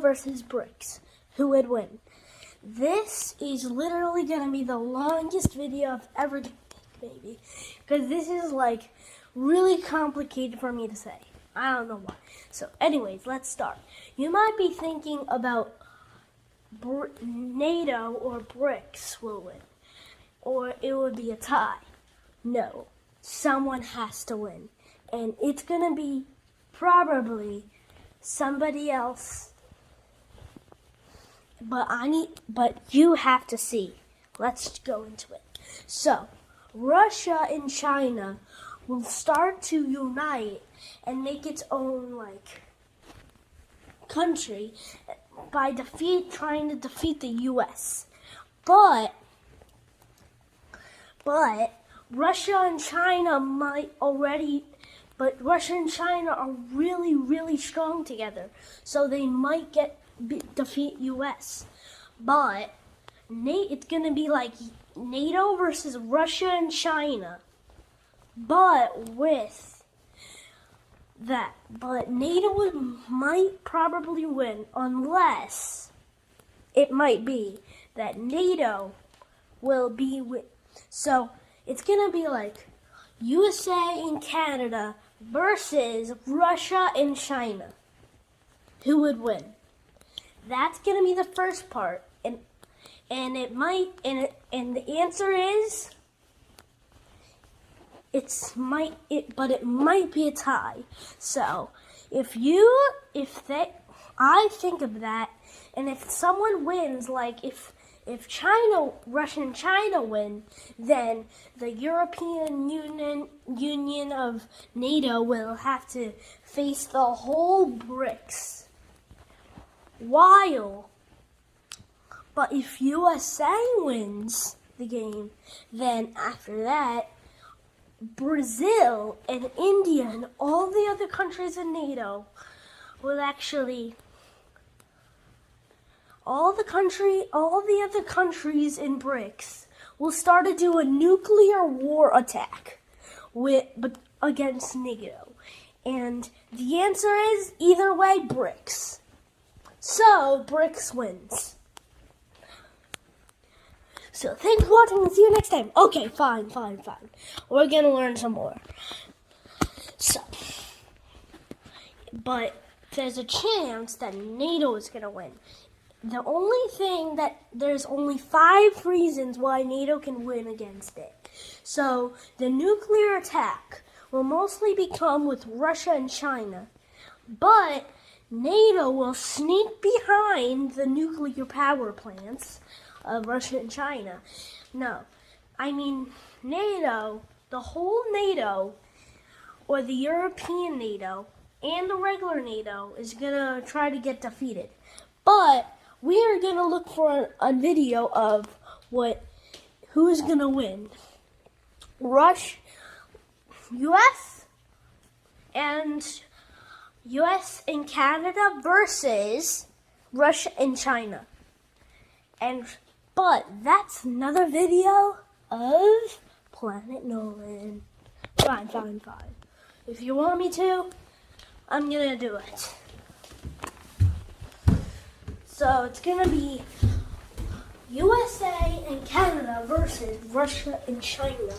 versus BRICS. Who would win? This is literally going to be the longest video I've ever done, maybe. Because this is like really complicated for me to say. I don't know why. So anyways, let's start. You might be thinking about NATO or BRICS will win. Or it would be a tie. No. Someone has to win. And it's going to be probably somebody else. But you have to see. Let's go into it. So, Russia and China will start to unite and make its own country by trying to defeat the US. But Russia and China Russia and China are really, really strong together, so they might defeat US. But it's gonna be like NATO versus Russia and China. But NATO might probably win unless it might be that NATO will be so it's gonna be like USA and Canada versus Russia and China. Who would win? That's gonna be the first part, and the answer is it might be a tie. So I think of that, and if someone wins, like if Russia and China win, then the European Union of NATO will have to face the whole BRICS. But if USA wins the game, then after that, Brazil and India and all the other countries in NATO will all the other countries in BRICS will start to do a nuclear war attack against NATO. And the answer is either way, BRICS. So BRICS wins. So thanks for watching and see you next time. Okay, fine. We're gonna learn some more. But there's a chance that NATO is gonna win. There's only 5 reasons why NATO can win against it. So the nuclear attack will mostly become with Russia and China, but NATO will sneak behind the nuclear power plants of Russia and China. No, I mean NATO, the whole NATO, or the European NATO, and the regular NATO is gonna try to get defeated. But we are gonna look for a video of who's gonna win. US and Canada versus Russia and China. But that's another video of Planet Nolan. Fine. If you want me to, I'm gonna do it. So it's gonna be USA and Canada versus Russia and China.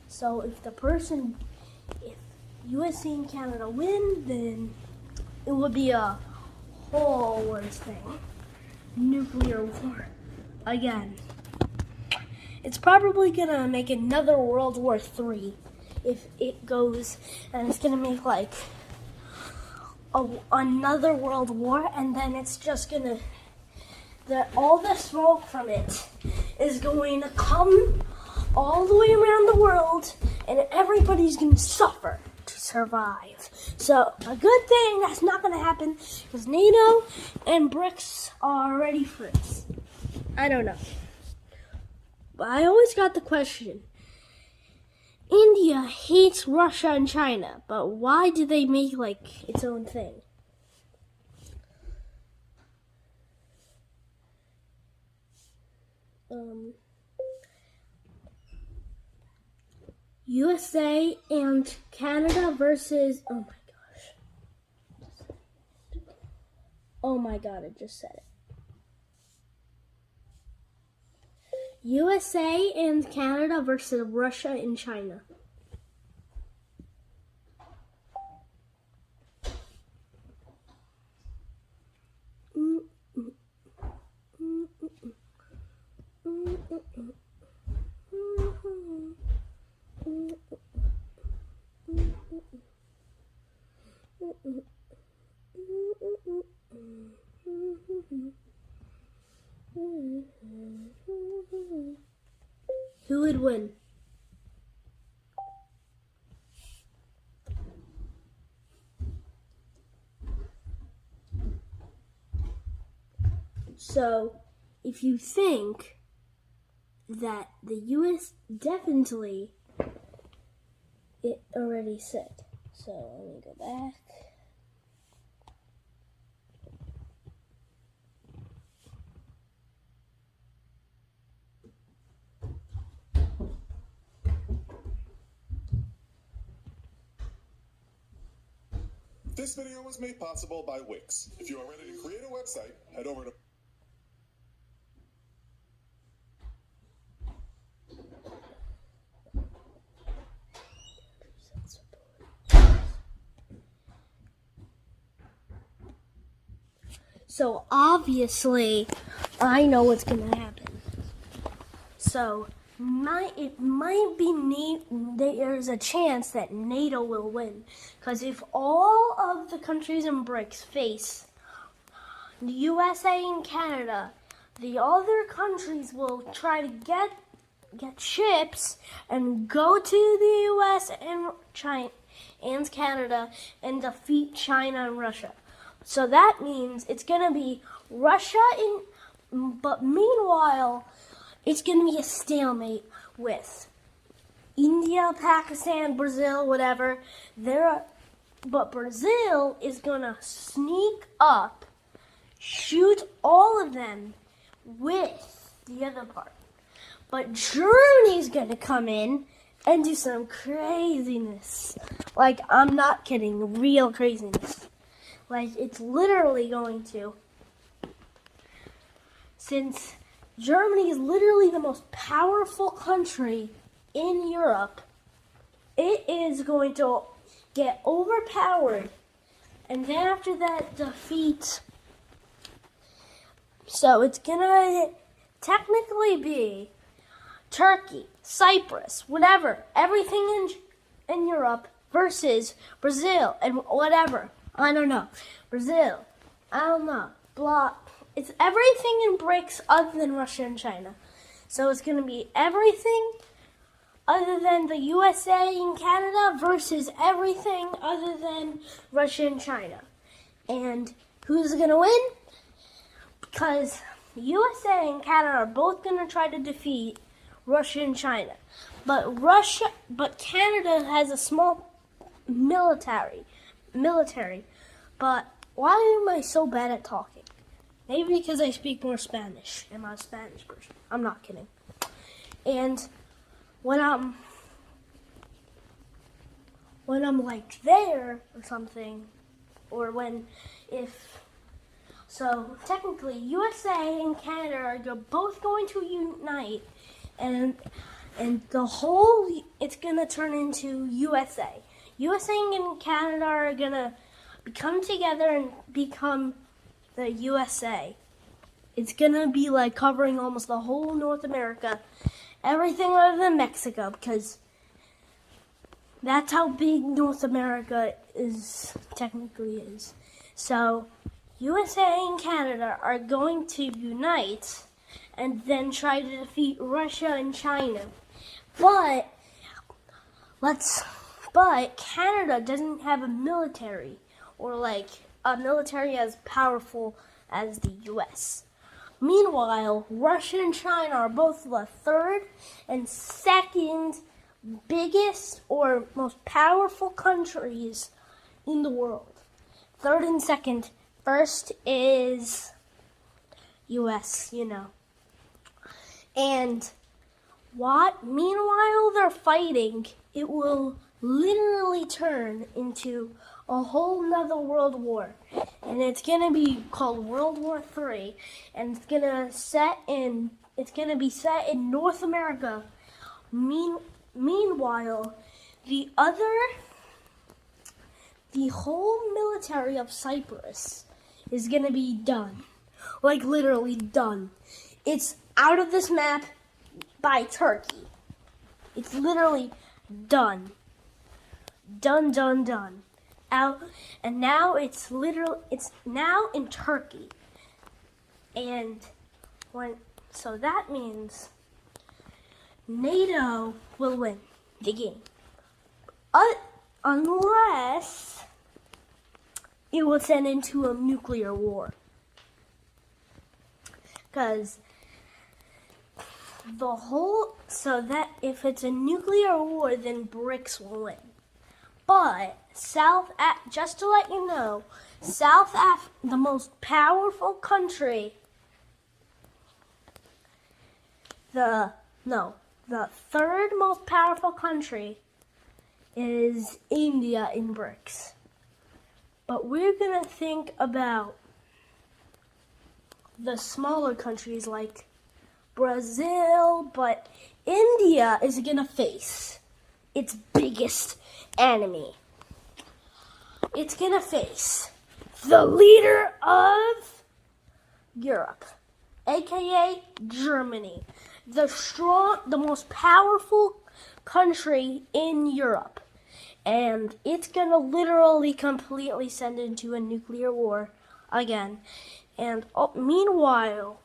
So if USA and Canada win, then it would be a whole worse thing. Nuclear war again. It's probably gonna make another World War III if it goes, and it's gonna make another world war, and then it's just gonna all the smoke from it is going to come all the way around the world, and everybody's gonna suffer to survive. So a good thing that's not gonna happen because NATO and BRICS are ready for this. I don't know, but I always got the question. India hates Russia and China, but why do they make its own thing? USA and Canada versus, oh my gosh. Oh my god, I just said it. USA and Canada versus Russia and China. Who would win? So, if you think that the US definitely, it already said. So, let me go back. This video was made possible by Wix. If you are ready to create a website, head over to So obviously, I know what's gonna happen. So it might be there's a chance that NATO will win, because if all of the countries in BRICS face the USA and Canada, the other countries will try to get ships and go to the US and China and Canada and defeat China and Russia. So that means it's gonna be Russia but meanwhile it's gonna be a stalemate with India, Pakistan, Brazil, whatever. But Brazil is gonna sneak up, shoot all of them with the other part. But Germany's gonna come in and do some craziness. Like, I'm not kidding, real craziness. Like, it's literally going to. Since Germany is literally the most powerful country in Europe, it is going to get overpowered. And then after that, defeat. So it's gonna technically be Turkey, Cyprus, whatever, everything in Europe versus Brazil and whatever. I don't know. Brazil, I don't know. Blah. It's everything in BRICS other than Russia and China. So it's going to be everything other than the USA and Canada versus everything other than Russia and China. And who's going to win? Because USA and Canada are both going to try to defeat Russia and China. But Canada has a small military. But why am I so bad at talking? Maybe because I speak more Spanish. I'm a Spanish person. I'm not kidding. And when I'm like there or something, or so technically USA and Canada are both going to unite, and it's gonna turn into USA. USA and Canada are gonna come together and become the USA. It's gonna be like covering almost the whole North America, everything other than Mexico, because that's how big North America technically is. So USA and Canada are going to unite and then try to defeat Russia and China. But Canada doesn't have a military, or like a military as powerful as the US. Meanwhile, Russia and China are both the third and second biggest or most powerful countries in the world. Third and second. First is US, And meanwhile they're fighting, it will literally turn into a whole nother world war, and it's gonna be called World War III, and it's gonna be set in North America. Meanwhile, the whole military of Cyprus is gonna be done, like literally done. It's out of this map by Turkey. It's literally done. Done. Out, and now it's now in Turkey. And so that means NATO will win the game. Unless it will send into a nuclear war. Because so that if it's a nuclear war, then BRICS will win. But just to let you know, the most powerful country, the third most powerful country is India in BRICS. But we're gonna think about the smaller countries like Brazil, but India is gonna face its biggest enemy. It's gonna face the leader of Europe, aka Germany, the most powerful country in Europe. And it's gonna literally completely send into a nuclear war again. And meanwhile,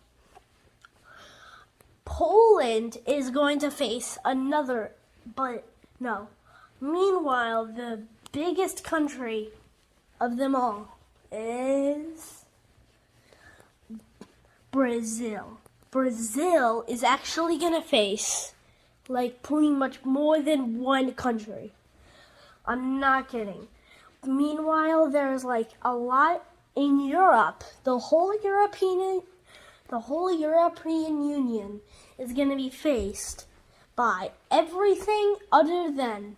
Poland is going to face another, meanwhile, the biggest country of them all is Brazil. Brazil is actually going to face, pretty much more than one country. I'm not kidding. Meanwhile, there's, a lot in Europe. The whole European Union is going to be faced by everything other than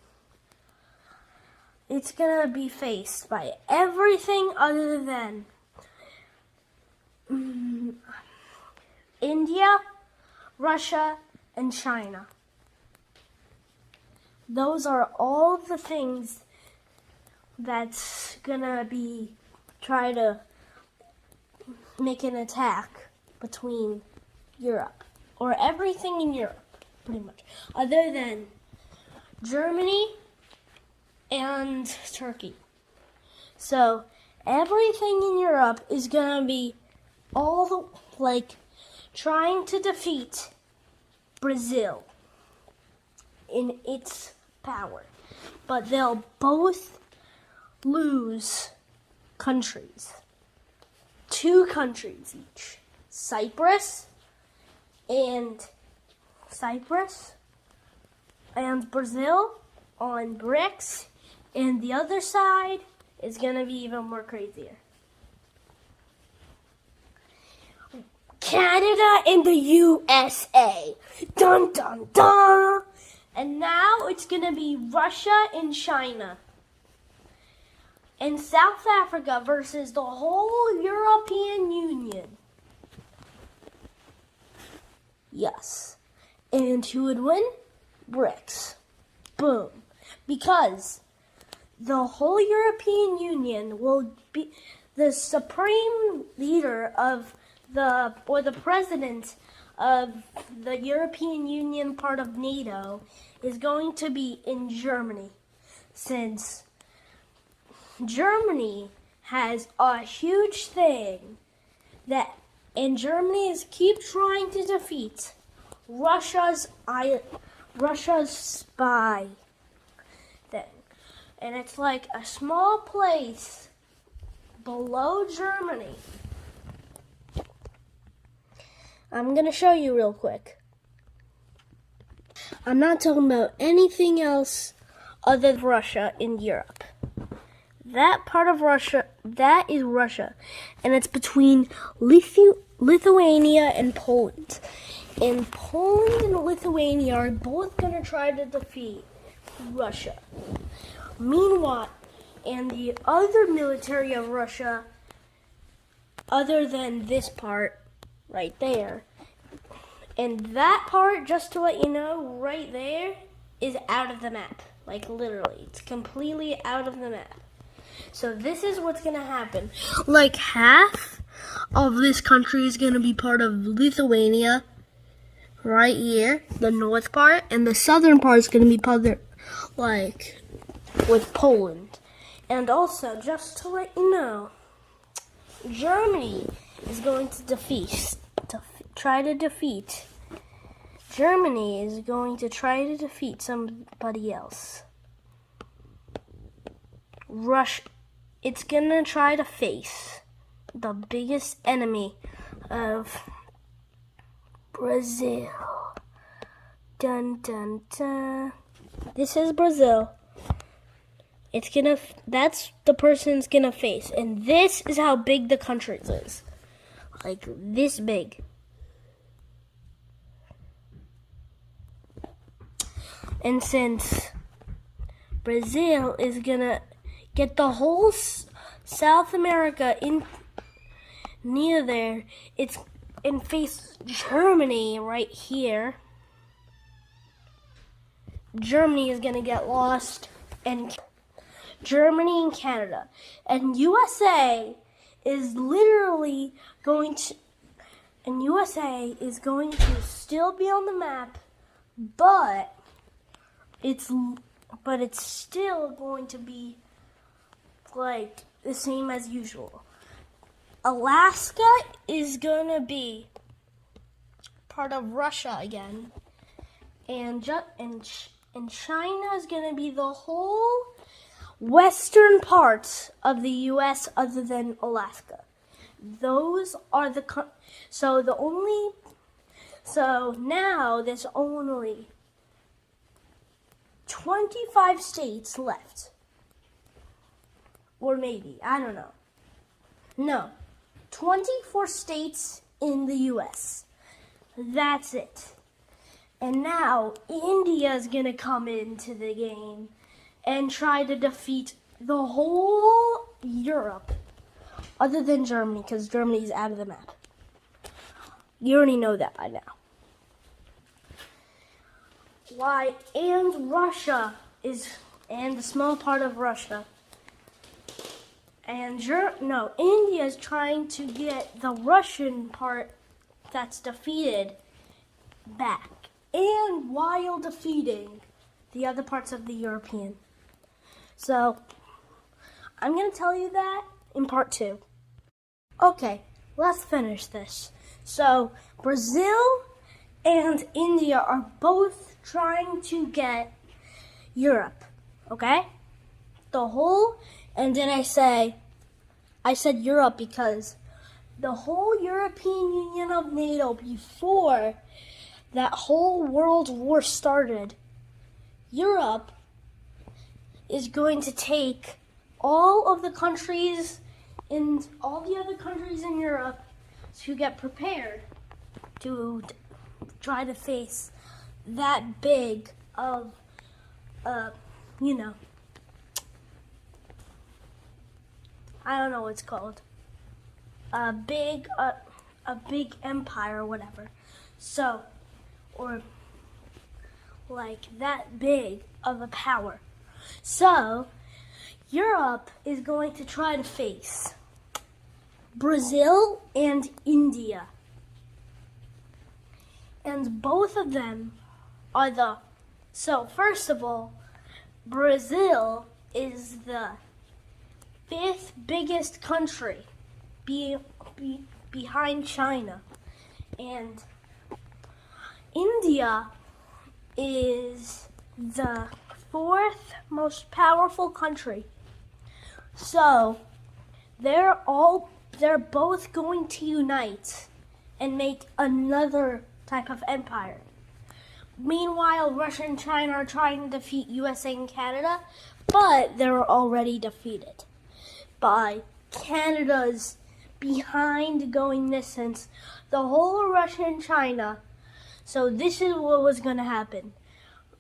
India, Russia, and China. Those are all the things that's gonna be try to make an attack between Europe, or everything in Europe, pretty much, other than Germany and Turkey. So everything in Europe is gonna be trying to defeat Brazil in its power, but they'll both lose countries, 2 countries each, Cyprus and Brazil on BRICS, and the other side is gonna be even more crazier. Canada and the USA. Dun dun dun. And now it's gonna be Russia and China. And South Africa versus the whole European Union. Yes. And who would win? BRICS. Boom. Because the whole European Union will be the supreme leader of the president of the European Union part of NATO is going to be in Germany, since Germany has a huge thing and Germany keep trying to defeat Russia's spy thing. And it's like a small place below Germany. I'm going to show you real quick. I'm not talking about anything else other than Russia in Europe. That part of Russia, that is Russia. And it's between Lithuania and Poland. And Poland and Lithuania are both going to try to defeat Russia. Meanwhile, And the other military of Russia, other than this part right there, and that part, just to let you know, right there is out of the map. Like literally, it's completely out of the map. So this is what's gonna happen. Like half of this country is gonna be part of Lithuania, right here, the north part, and the southern part is gonna be part of, like, with Poland. And also, just to let you know, Germany is going to try to defeat. Germany is going to try to defeat somebody else. It's gonna try to face the biggest enemy of Brazil. Dun dun dun. This is Brazil. That's the person's gonna face, and this is how big the country is. Like this big. And since Brazil is gonna get the whole South America in near there, and face Germany right here. Germany is gonna get lost, and Germany and Canada, and USA is literally going to, and USA is going to still be on the map, but it's still going to be like the same as usual. Alaska is gonna be part of Russia again, and China is gonna be the whole western parts of the U.S. other than Alaska. Those are so now there's only 25 states left. Or maybe, I don't know. No, 24 states in the U.S. That's it. And now India is going to come into the game and try to defeat the whole Europe, other than Germany, because Germany is out of the map. You already know that by now. Why? And Russia and the small part of Russia. And India is trying to get the Russian part that's defeated back, and while defeating the other parts of the European. So, I'm going to tell you that in part 2. Okay, let's finish this. So, Brazil and India are both trying to get Europe, okay? And then I said Europe because the whole European Union of NATO, before that whole world war started, Europe is going to take all of the countries in all the other countries in Europe to get prepared to try to face that big of, I don't know what it's called. A big empire or whatever. So, or like that big of a power. So, Europe is going to try to face Brazil and India. And both of them are so first of all, Brazil is the 5th biggest country behind China. And India is the 4th most powerful country. So they're both going to unite and make another type of empire. Meanwhile, Russia and China are trying to defeat USA and Canada, but they're already defeated by Canada's behind going this since the whole of Russia and China. So this is what was going to happen.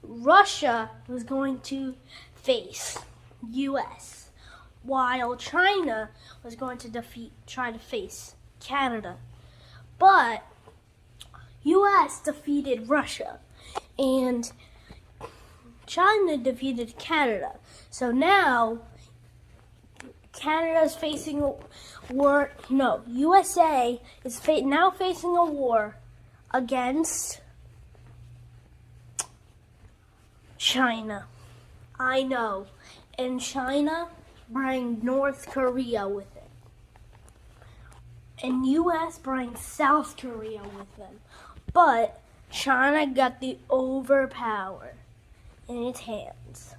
Russia was going to face US, while China was going to try to face Canada. But U.S. defeated Russia, and China defeated Canada. So now Canada's facing a war. No, USA is now facing a war against China. I know. And China bring North Korea with it. And US bring South Korea with them. But China got the overpower in its hands.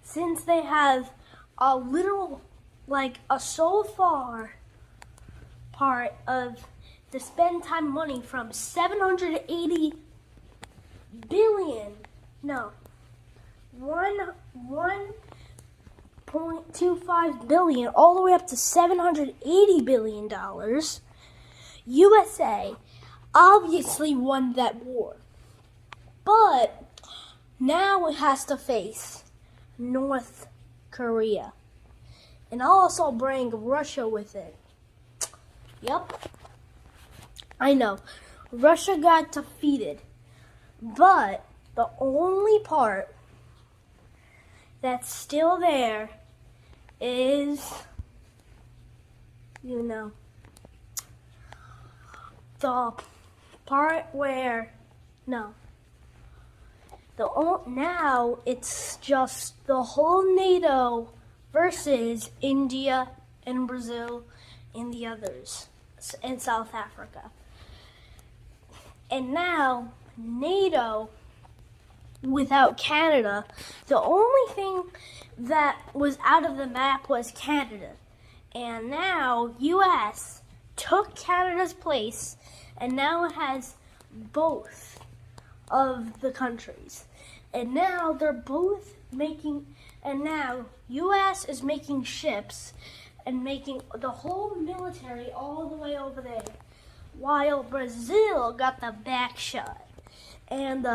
Since they have a little, like a so far part of the spend time money from 780 billion, no, 1.25 billion, all the way up to $780 billion, USA obviously won that war. But now it has to face North Korea. And also bring Russia with it. Yep. I know. Russia got defeated. But the only part that's still there is, the part where, now it's just the whole NATO versus India and Brazil and the others, and South Africa. And now NATO without Canada, the only thing that was out of the map was Canada. And now US took Canada's place, and now it has both of the countries. And now they're both making, and now US is making ships and making the whole military all the way over there, while Brazil got the back shot. And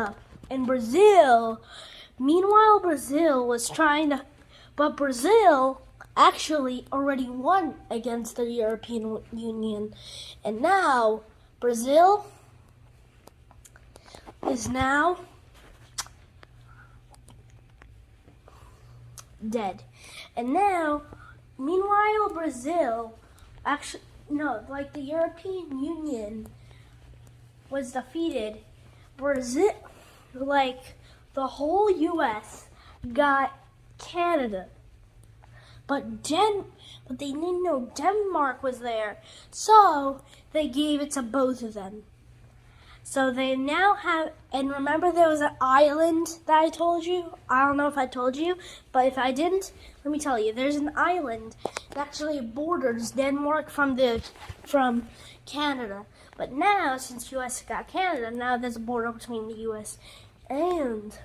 meanwhile Brazil was trying to, but Brazil actually already won against the European Union. And now Brazil is now dead. And now, meanwhile Brazil, the European Union was defeated. Brazil, the whole US got Canada. But they didn't know Denmark was there, so they gave it to both of them. So they now have, and remember there was an island that I told you? I don't know if I told you, but if I didn't, let me tell you. There's an island that actually borders Denmark from Canada. But now, since US got Canada, now there's a border between the US and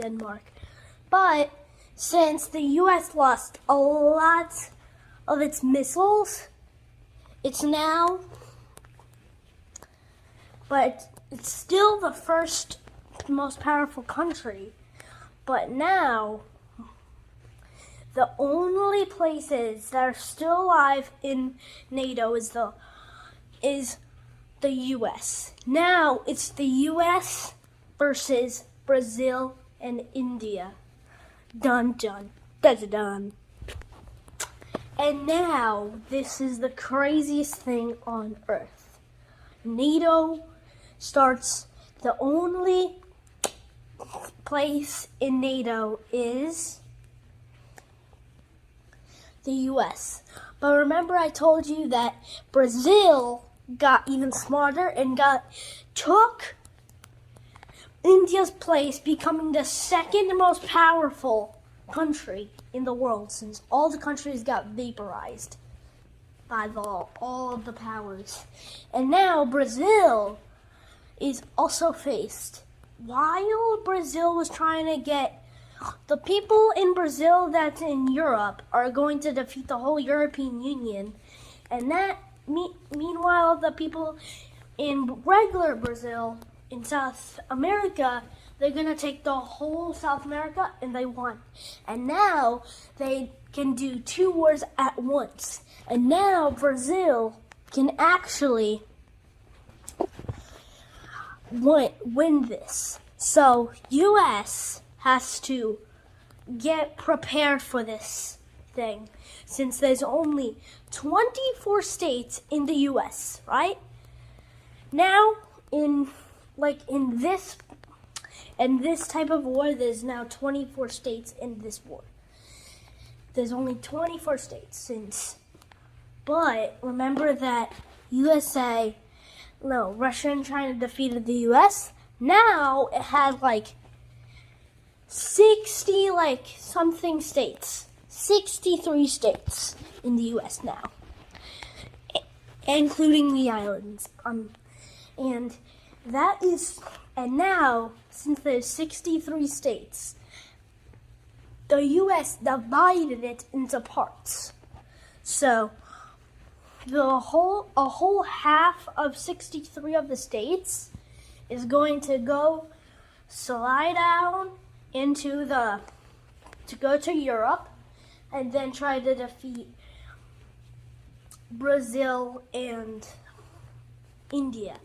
Denmark. But since the US lost a lot of its missiles, it's now, but it's still the first most powerful country. But now, the only places that are still alive in NATO is the US. Now it's the US versus Brazil and India. Dun dun dun. And now this is the craziest thing on earth. NATO starts, the only place in NATO is the US. But remember I told you that Brazil got even smarter and took India's place, becoming the second most powerful country in the world, since all the countries got vaporized by all of the powers. And now Brazil is also faced. While Brazil was trying to get, the people in Brazil that's in Europe are going to defeat the whole European Union, and meanwhile the people in regular Brazil in South America they're gonna take the whole South America, and they won. And now they can do 2 wars at once. And now Brazil can actually win this. So US has to get prepared for this thing, since there's only 24 states in the US, right? Now in this type of war, there's now 24 states in this war. There's only 24 states but remember that Russia and China defeated the US. Now it has 60 something states. 63 states in the US now, including the islands. And now, since there's 63 states, the US divided it into parts. So a whole half of 63 of the states is going to slide down to go to Europe, and then try to defeat Brazil and India,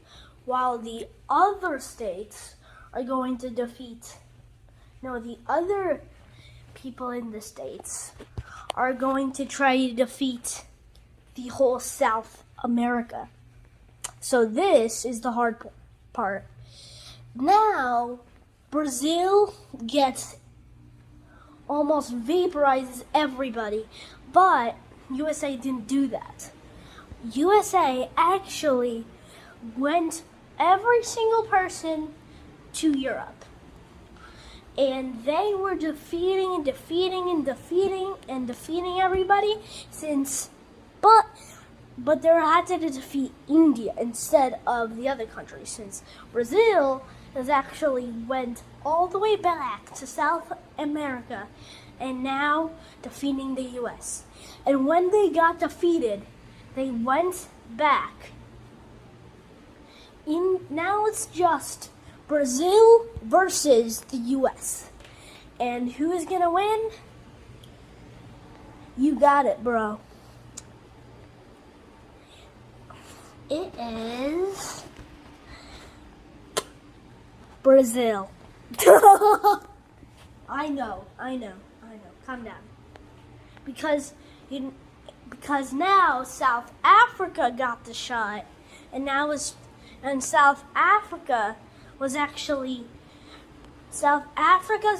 while the other states are going to the other people in the states are going to try to defeat the whole South America. So this is the hard part. Now, Brazil almost vaporizes everybody, but USA didn't do that. USA actually went every single person to Europe, and they were defeating everybody but they had to defeat India instead of the other countries, since Brazil has actually went all the way back to South America and now defeating the US. And when they got defeated, they went back. Now it's just Brazil versus the US. And who is gonna win? You got it, bro. It is Brazil. I know. Calm down. Because now South Africa got the shot, and South Africa's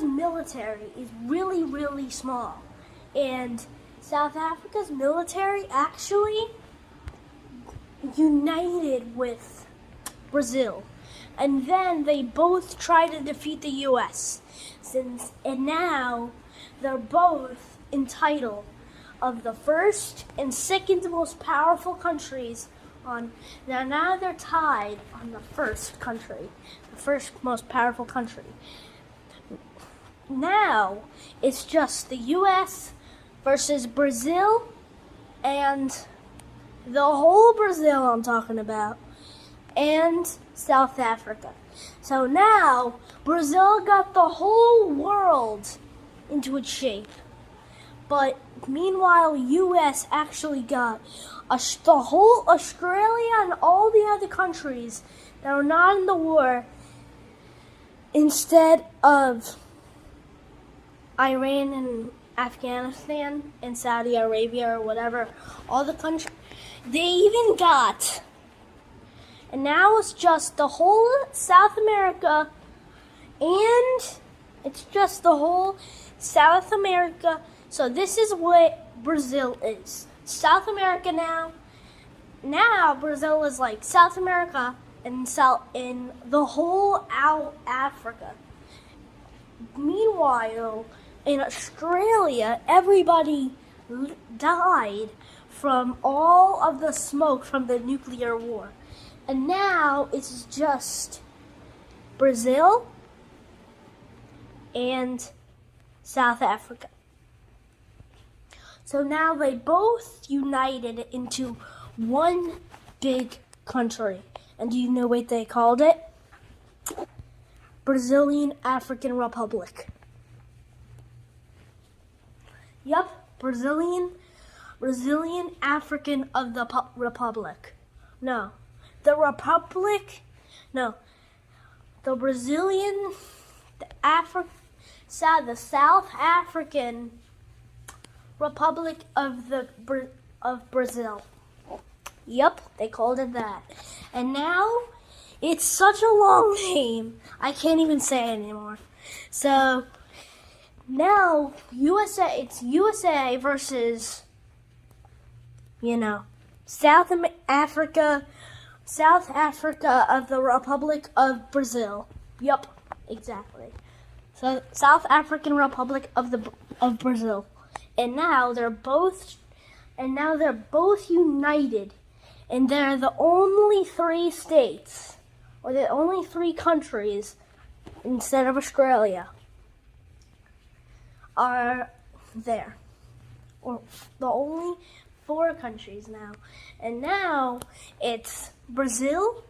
military is really, really small, and South Africa's military actually united with Brazil, and then they both tried to defeat the US, and now they're both entitled of the first and second most powerful countries now they're tied on the first most powerful country. Now it's just the US versus Brazil, and the whole Brazil I'm talking about, and South Africa. So now Brazil got the whole world into its shape. But meanwhile, US actually got the whole Australia and all the other countries that are not in the war, instead of Iran and Afghanistan and Saudi Arabia or whatever. All the countries, they even got. And now it's just the whole South America, and it's just the whole South America. So this is what Brazil is. South America now. Now Brazil is like South America and in the whole Africa. Meanwhile, in Australia, everybody died from all of the smoke from the nuclear war. And now it's just Brazil and South Africa. So now they both united into one big country. And do you know what they called it? Brazilian African Republic. Yup, Brazilian African of the Republic. No, the Republic. No, the Brazilian, the South African Republic of Brazil. Yup, they called it that. And now it's such a long name, I can't even say it anymore. So now it's USA versus, South Africa of the Republic of Brazil. Yup, exactly. So South African Republic of Brazil. And now they're both united. And they're the only 3 states, or the only 3 countries, instead of Australia, are there. Or the only 4 countries now. And now it's Brazil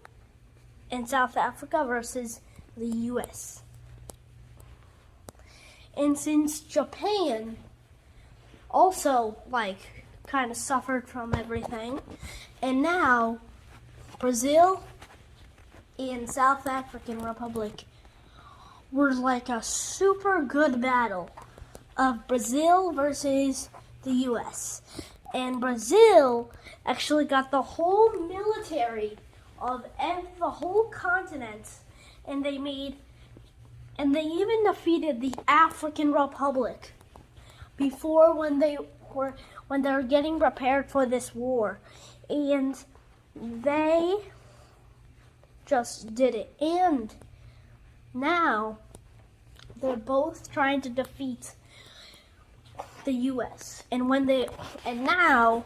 and South Africa versus the US. And since Japan also, kind of suffered from everything, and now Brazil and South African Republic were like a super good battle of Brazil versus the US. And Brazil actually got the whole military of the whole continent, and they even defeated the African Republic before when they were getting prepared for this war. And they just did it. And now they're both trying to defeat the US. And now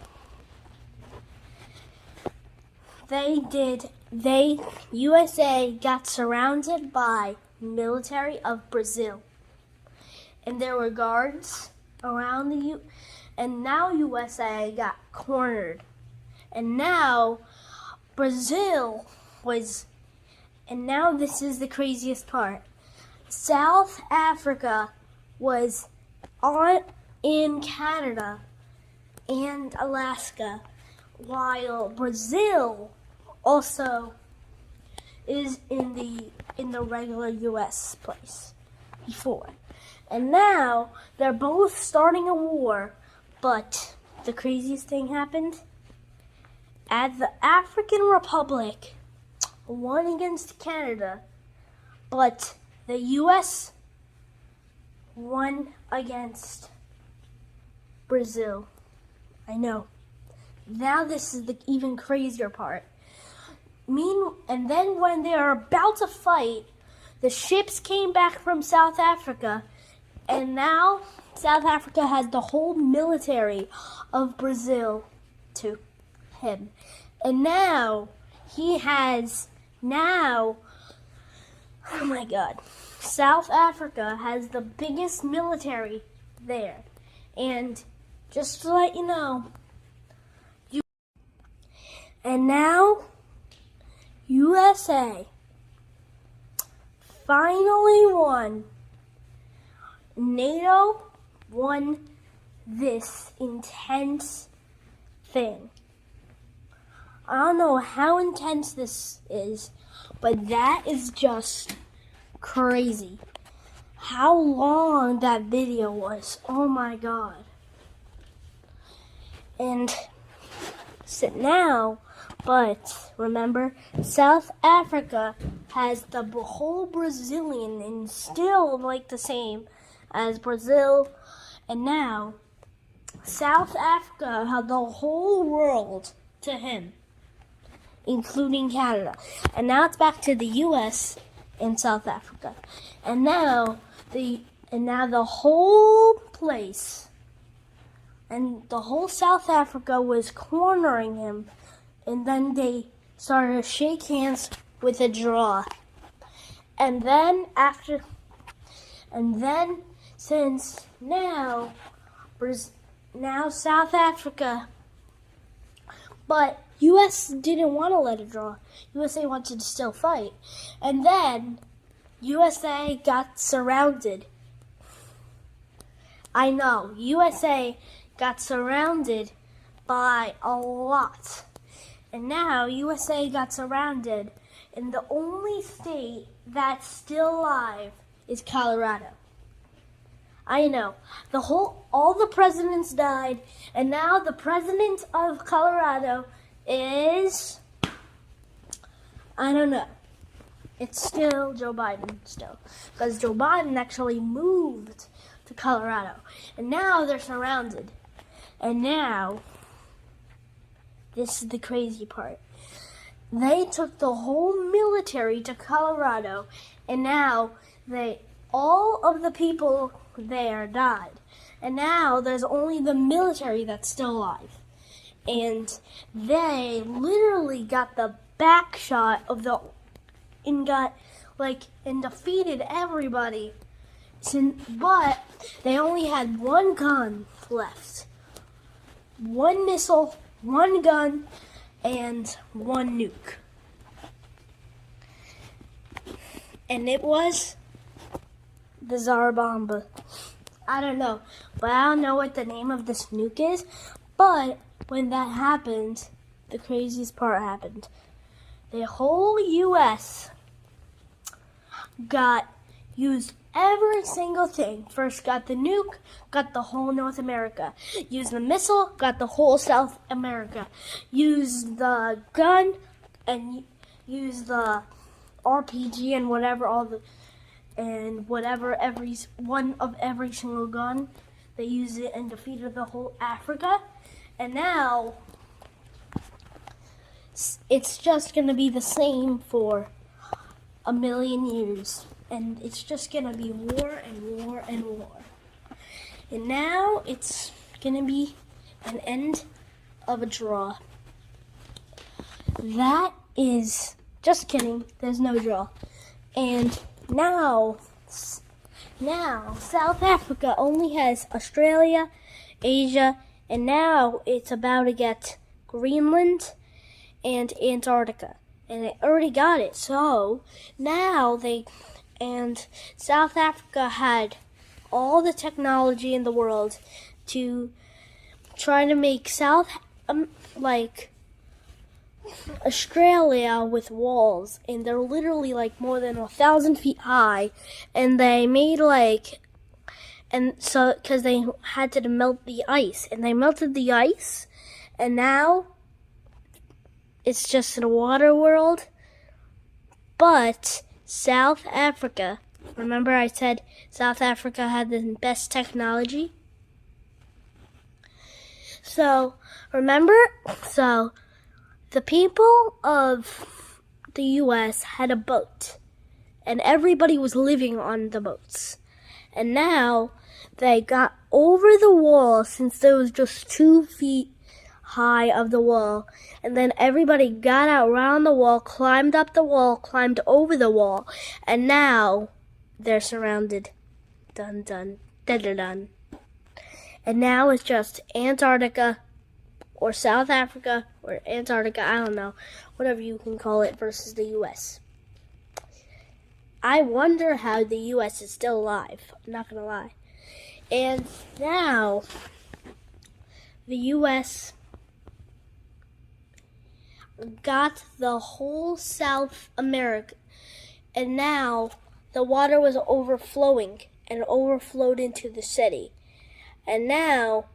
USA got surrounded by military of Brazil. And there were guards around and now USA got cornered. And now and now this is the craziest part. South Africa was in Canada and Alaska, while Brazil also is in the regular US place before. And now they're both starting a war, but the craziest thing happened. As the African Republic won against Canada, but the US won against Brazil. I know. Now this is the even crazier part. And then when they are about to fight, the ships came back from South Africa, and now South Africa has the whole military of Brazil to him. And now oh my God, South Africa has the biggest military there. And just to let you know, and now USA finally won. NATO won this intense thing. I don't know how intense this is, but that is just crazy. How long that video was. Oh my God. And but remember, South Africa has the whole Brazilian and still the same as Brazil. And now South Africa had the whole world to him, including Canada. And now it's back to the US and South Africa. And now the whole place and the whole South Africa was cornering him. And then they started to shake hands with a draw. And then since now South Africa, but US didn't want to let it draw. USA wanted to still fight. And then USA got surrounded. I know, USA got surrounded by a lot. And now USA got surrounded, and the only state that's still alive is Colorado. I know. All the presidents died, and now the president of Colorado is, I don't know. It's still Joe Biden still, because Joe Biden actually moved to Colorado, and now they're surrounded. And now, this is the crazy part. They took the whole military to Colorado, and now all of the people there died. And now there's only the military that's still alive. And they literally got the back shot of and defeated everybody. But they only had one gun left. One missile, one gun, and one nuke. And it was the Tsar Bomba. I don't know, but I don't know what the name of this nuke is. But when that happened, the craziest part happened. The whole U.S. used every single thing. First got the nuke, got the whole North America. Used the missile, got the whole South America. Used the gun, and used the RPG and every one of every single gun. They used it and defeated the whole Africa. And now it's just going to be the same for a million years. And it's just going to be war and war and war. And now it's going to be an end of a draw. That is, just kidding, there's no draw. And now South Africa only has Australia, Asia, and now it's about to get Greenland and Antarctica. And they already got it. So now South Africa had all the technology in the world to try to make Australia with walls, and they're literally more than 1,000 feet high, and they made because they had to melt the ice, and they melted the ice, and now it's just a water world. But South Africa, remember I said South Africa had the best technology? So the people of the U.S. had a boat, and everybody was living on the boats. And now they got over the wall, since there was just 2 feet high of the wall. And then everybody got out around the wall, climbed up the wall, climbed over the wall, and now they're surrounded. Dun dun dun dun dun. And now it's just Antarctica, or South Africa, or Antarctica, I don't know, whatever you can call it, versus the U.S. I wonder how the U.S. is still alive. I'm not going to lie. And now, the U.S. got the whole South America, and now the water was overflowing and overflowed into the city. And now,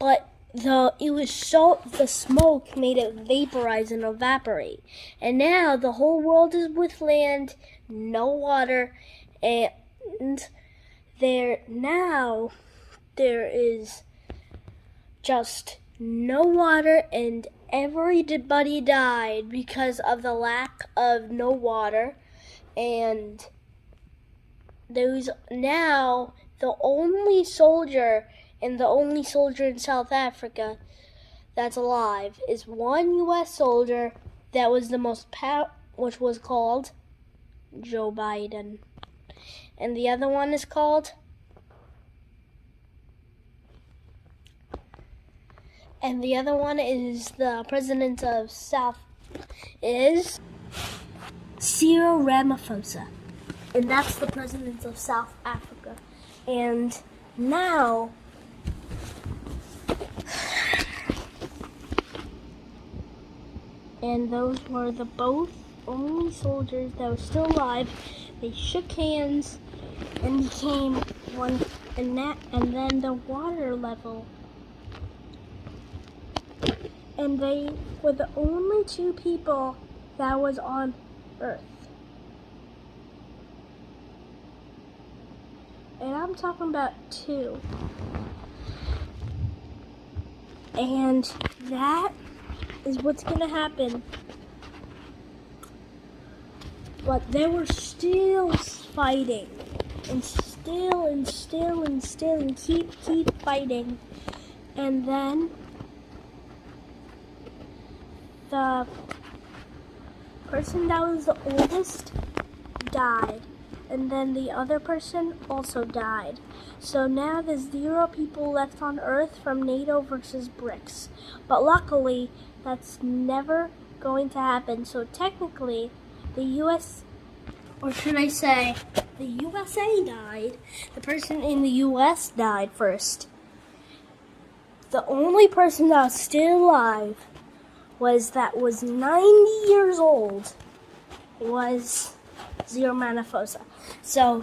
the smoke made it vaporize and evaporate. And now the whole world is with land, no water, and there is just no water, and everybody died because of the lack of no water. And now the only soldier in South Africa that's alive is one U.S. soldier that was the most which was called Joe Biden. And the other one is called the president of South is Cyril Ramaphosa. And that's the president of South Africa. And now, and those were the both only soldiers that were still alive. They shook hands and became one, and then the water level. And they were the only two people that was on Earth. And I'm talking about two. And that is what's gonna happen. But they were still fighting. And still and keep fighting. And then the person that was the oldest died. And then the other person also died. So now there's 0 people left on Earth from Nato versus BRICS. But luckily, that's never going to happen. So technically, the US, or should I say, the USA died. The person in the US died first. The only person that was still alive was 90 years old was Zero Manaphosa. So,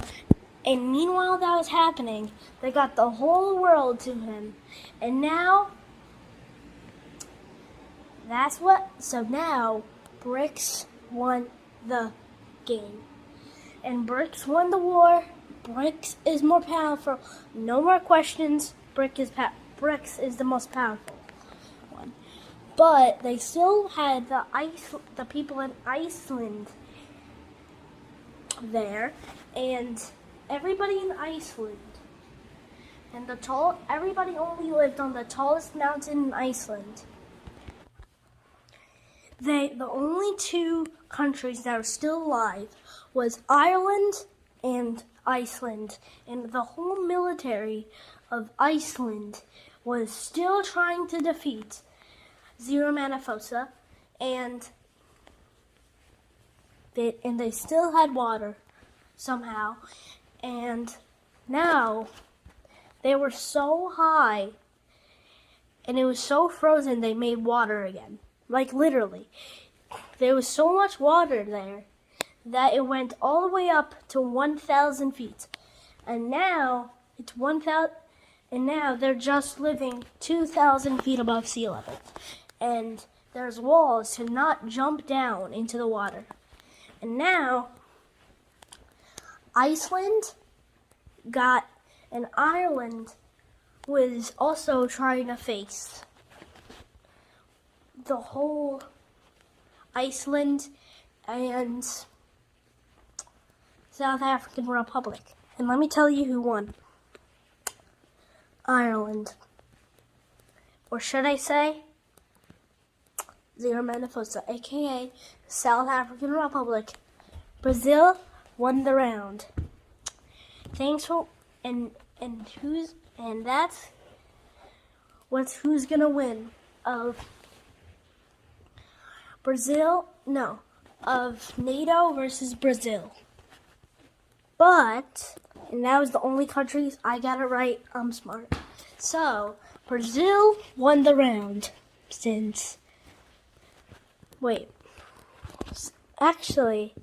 and meanwhile that was happening, they got the whole world to him. And now, so now, BRICS won the game. And BRICS won the war. BRICS is more powerful. No more questions. BRICS is the most powerful one. But they still had the people in Iceland there, and everybody in Iceland, and everybody only lived on the tallest mountain in Iceland. The only 2 countries that are still alive was Ireland and Iceland, and the whole military of Iceland was still trying to defeat Zero Manaphosa, and they still had water somehow. And now they were so high and it was so frozen they made water again. Like literally. There was so much water there that it went all the way up to 1,000 feet. And now it's 1,000, and now they're just living 2,000 feet above sea level. And there's walls to not jump down into the water. And now, Iceland and Ireland was also trying to face the whole Iceland and South African Republic. And let me tell you who won. Ireland. Or should I say, Zero Manaphosa, aka South African Republic. Brazil won the round. Thanks for who's gonna win of NATO versus Brazil. And that was the only countries I got it right. I'm smart. So Brazil won the round Actually,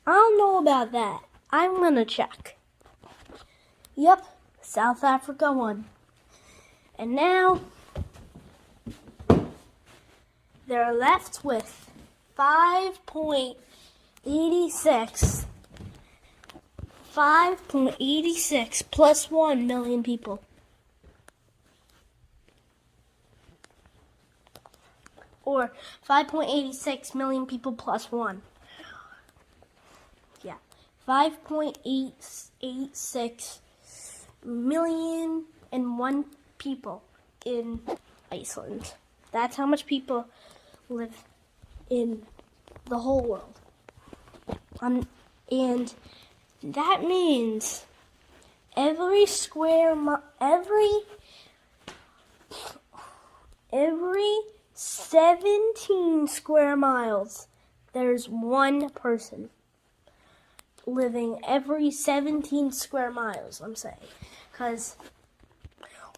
I don't know about that. I'm gonna check. Yep, South Africa won. And now they're left with 5.86 plus 1 million people. Or 5.86 million people plus 1. Yeah. 5.886 million and 1 people in Iceland. That's how much people live in the whole world. And that means every 17 square miles, there's 1 person. living every 17 square miles, I'm saying. Because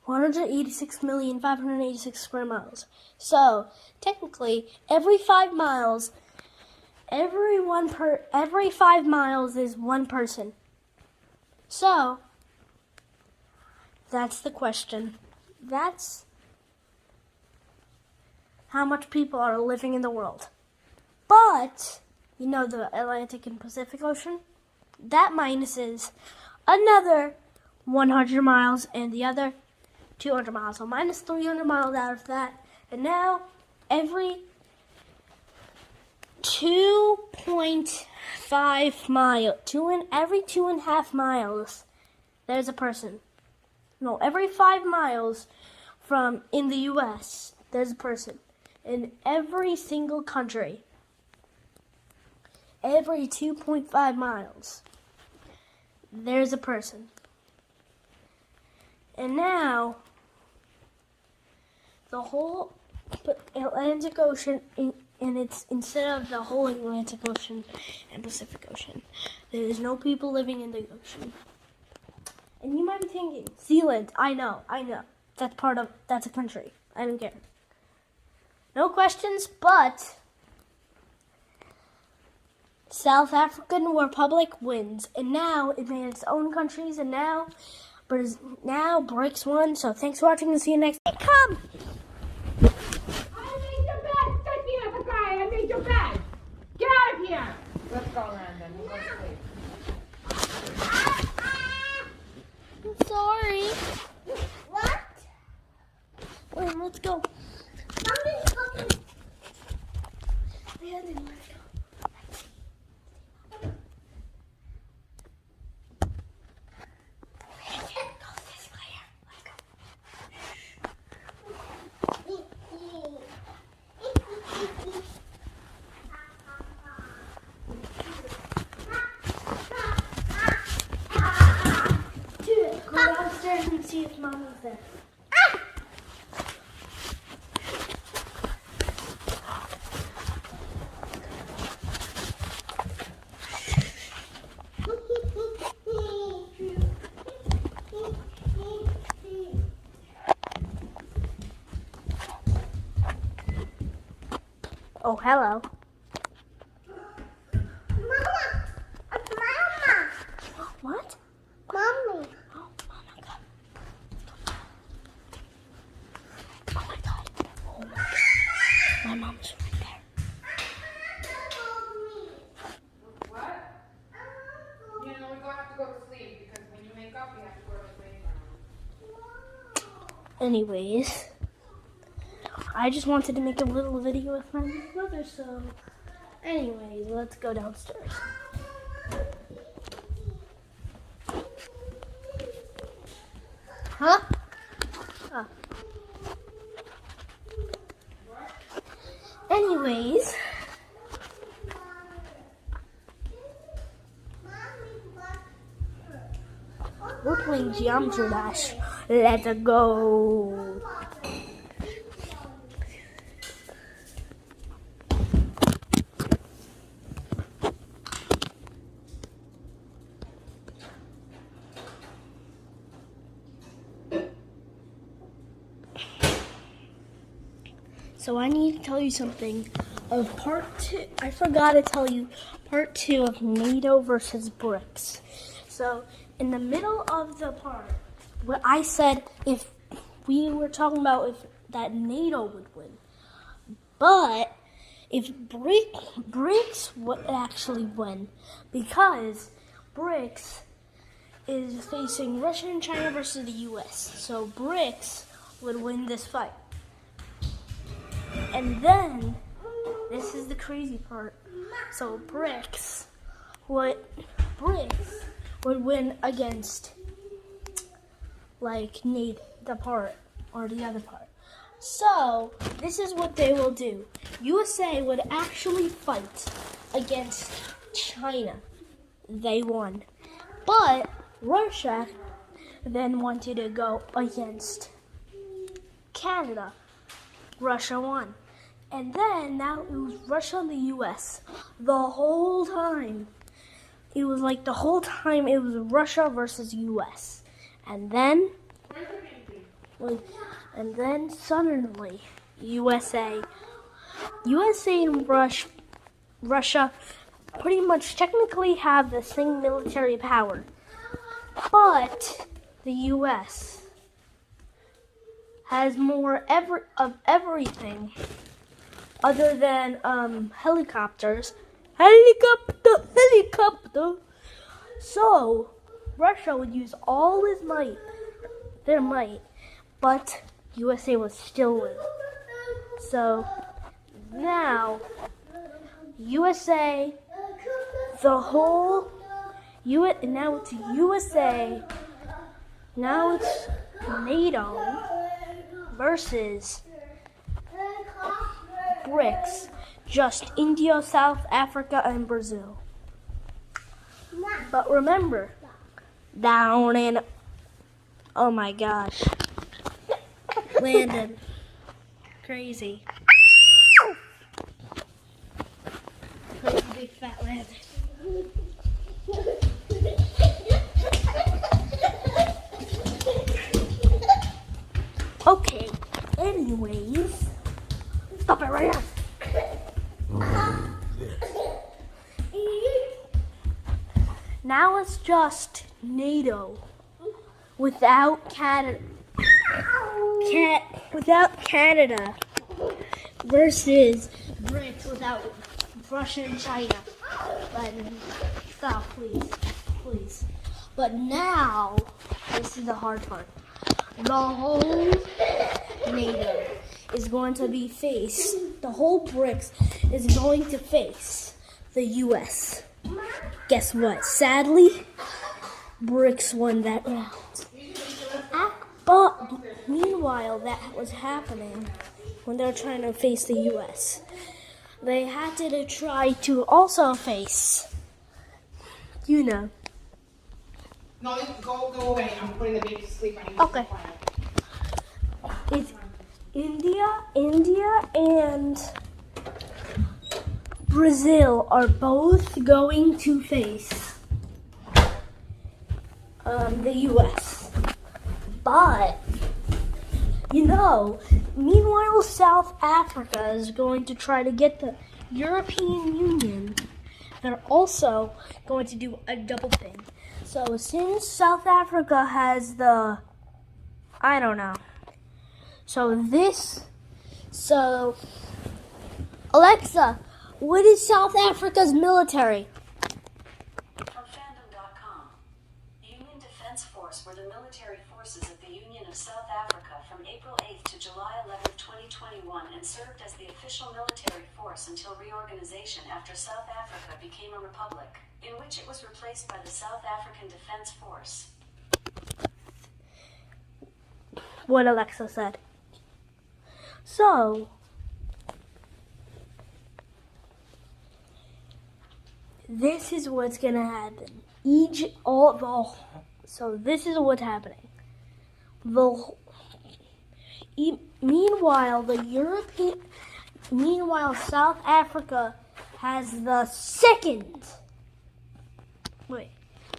186,586 square miles. So, technically, every 5 miles, every 5 miles is one person. So, that's the question. That's how much people are living in the world. But, you know the Atlantic and Pacific Ocean? That minuses another 100 miles and the other 200 miles. So minus 300 miles out of that. And now, every 2.5 miles, every 2.5 miles, there's a person. No, every 5 miles from in the U.S., there's a person. In every single country, every 2.5 miles, there's a person. And now, the whole Atlantic Ocean, and it's instead of the whole Atlantic Ocean and Pacific Ocean, there's no people living in the ocean. And you might be thinking, Zealand, I know. That's a country. I don't care. No questions, but South African Republic wins. And now it made its own countries, and now BRICS won. So thanks for watching and see you next time. Come! I made your bed! Take me out the guy! I made your bed! Get out of here! Let's go, Landon. We'll go to sleep. I'm sorry. What? Wait, let's go. Mommy's cooking. Landon, let's go. Go downstairs and see if Mommy's there. Oh, hello. Mama! Mama! What? Mommy! Oh, Mama, come. Oh my God. Oh my God. My mom's right there. What? You know, we have to go to sleep because when you wake up, you have to go to sleep. Anyways, I just wanted to make a little video with my mother, so anyways, let's go downstairs. Huh? Oh. Anyways, we're playing Geometry Dash. Let's go. So I need to tell you something of part 2. I forgot to tell you part 2 of Nato versus BRICS. So in the middle of the part, where I said if we were talking about if that Nato would win, but if BRICS would actually win, because BRICS is facing Russia and China versus the U.S. So BRICS would win this fight. And then, this is the crazy part. So BRICS would win against like the part or the other part. So this is what they will do. USA would actually fight against China. They won. But Russia then wanted to go against Canada. Russia won. And then now it was Russia and the US the whole time. it was like the whole time it was Russia versus U.S. And then suddenly USA and Russia pretty much technically have the same military power, but the U.S. has more of everything other than helicopters. Helicopter. So Russia would use all their might, but USA was still win. So now USA, now it's USA, now it's NATO versus BRICS, just India, South Africa, and Brazil. But remember, oh my gosh, Landon, crazy big fat Landon. Okay, anyways, stop it right now. Now it's just NATO without Canada. Without Canada versus BRICS without Russia and China. But stop, please. But now this is the hard part. The whole NATO is going to be the whole BRICS is going to face the U.S. Guess what? Sadly, BRICS won that round. But meanwhile, that was happening when they were trying to face the U.S. They had to try to also face, No, go away. I'm putting the baby to sleep. I need Okay. to quiet. It's India and Brazil are both going to face the U.S. But, meanwhile, South Africa is going to try to get the European Union. They're also going to do a double thing. So, since South Africa has Alexa, what is South Africa's military? From fandom.com, the Union Defense Force were the military forces of the Union of South Africa from April 8th to July 11th, 2021, and served as the official military force until reorganization after South Africa became a republic, in which it was replaced by the South African Defense Force. What Alexa said. So, this is what's gonna happen. So this is what's happening. Meanwhile, South Africa has the second.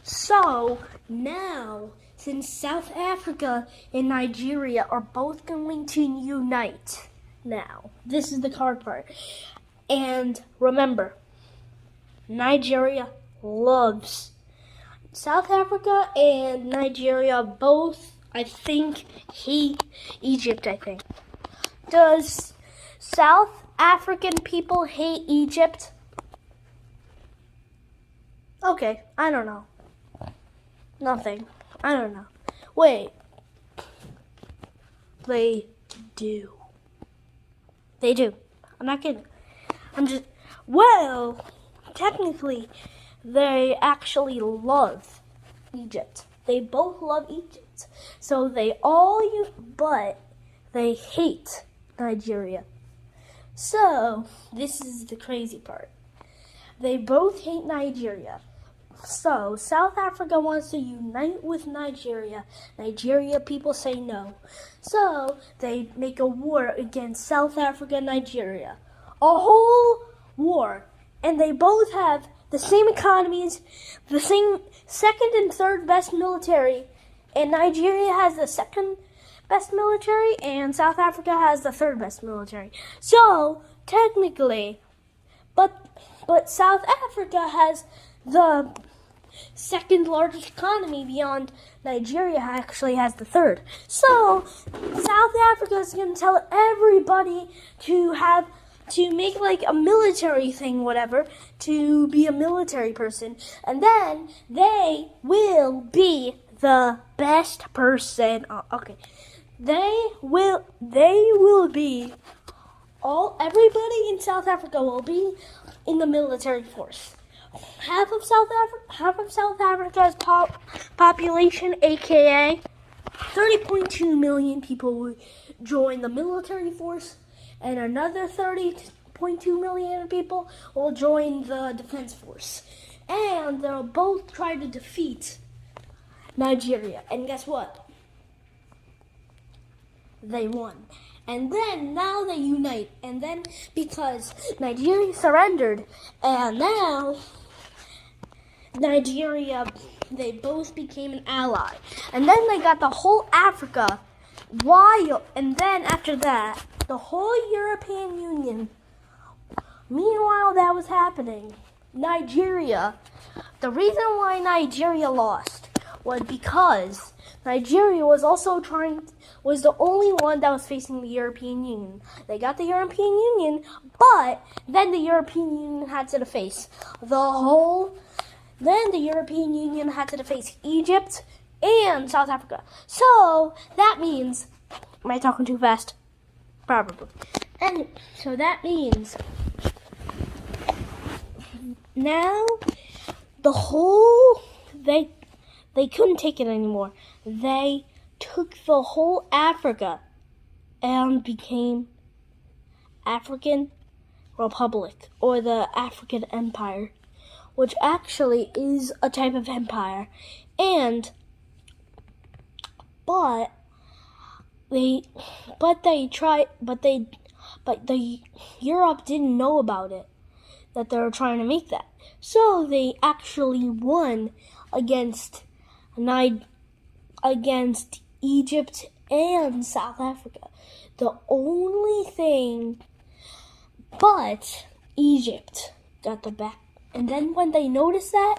So now, since South Africa and Nigeria are both going to unite now, this is the hard part. And remember, Nigeria loves South Africa and Nigeria both, I think, hate Egypt, I think. Does South African people hate Egypt? Okay, I don't know. Nothing. I don't know. Wait. They do. They do. I'm not kidding. Technically, they actually love Egypt. They both love Egypt. So but they hate Nigeria. So, this is the crazy part. They both hate Nigeria. So, South Africa wants to unite with Nigeria. Nigeria people say no. So, they make a war against South Africa and Nigeria. A whole war. And they both have the same economies, the same second and third best military, and Nigeria has the second best military, and South Africa has the third best military. So technically, but South Africa has the second largest economy beyond Nigeria actually has the third. So South Africa is going to tell everybody to make like a military thing, whatever, to be a military person, and then they will be the best person. Okay, they will be everybody in South Africa will be in the military force. Half of South Africa's population, aka 30.2 million people, will join the military force, and another 30.2 million people will join the defense force. And they'll both try to defeat Nigeria. And guess what? They won. And then now they unite. And then because Nigeria surrendered, and now Nigeria, they both became an ally. And then they got the whole Africa. And then after that, the whole European Union. Meanwhile, that was happening. Nigeria. The reason why Nigeria lost was because Nigeria was the only one that was facing the European Union. They got the European Union, but then the European Union had to face Egypt and South Africa. So that means, am I talking too fast? Probably. And so that means now they couldn't take it anymore. They took the whole Africa and became African Republic, or the African Empire, which actually is a type of empire. But Europe didn't know about it, that they were trying to make that. So they actually won against Egypt and South Africa. The only thing, but Egypt got the back. And then when they noticed that,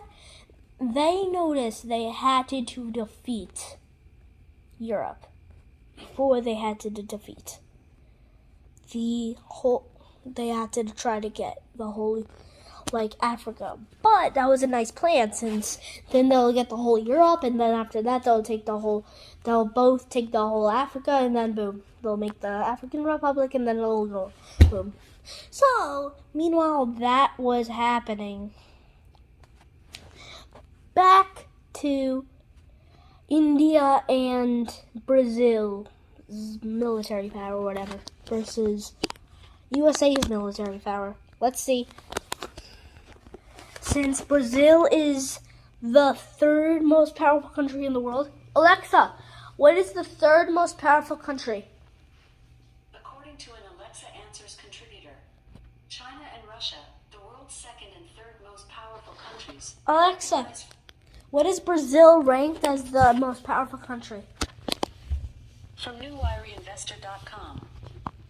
they had to defeat Europe before they had to defeat they had to try to get the whole, like, Africa. But that was a nice plan, since then they'll get the whole Europe, and then after that they'll both take the whole Africa, and then boom, they'll make the African Republic, and then it'll go boom. So, meanwhile that was happening, back to India and Brazil's military power, or whatever, versus USA's military power. Let's see. Since Brazil is the third most powerful country in the world, Alexa, what is the third most powerful country? According to an Alexa Answers contributor, China and Russia, the world's second and third most powerful countries. Alexa, what is Brazil ranked as the most powerful country? From newwireinvestor.com,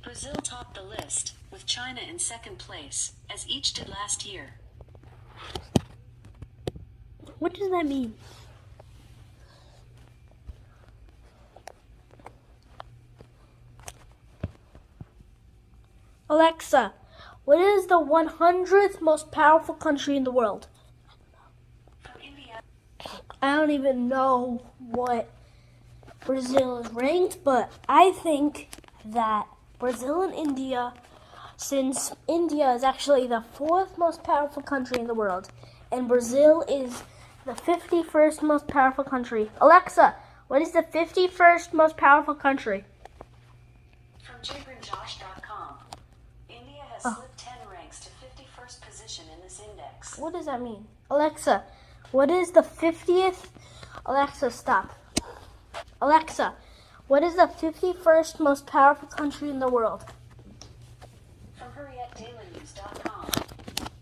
Brazil topped the list, with China in second place, as each did last year. What does that mean? Alexa, what is the 100th most powerful country in the world? From India. I don't even know what Brazil is ranked, but I think that Brazil and India, since India is actually the fourth most powerful country in the world, and Brazil is the 51st most powerful country. Alexa, what is the 51st most powerful country? From jigrinjosh.com, India has slipped 10 ranks to 51st position in this index. What does that mean? Alexa, what is the 50th? Alexa, stop. Alexa, what is the 51st most powerful country in the world? From hurriyetdailynews.com,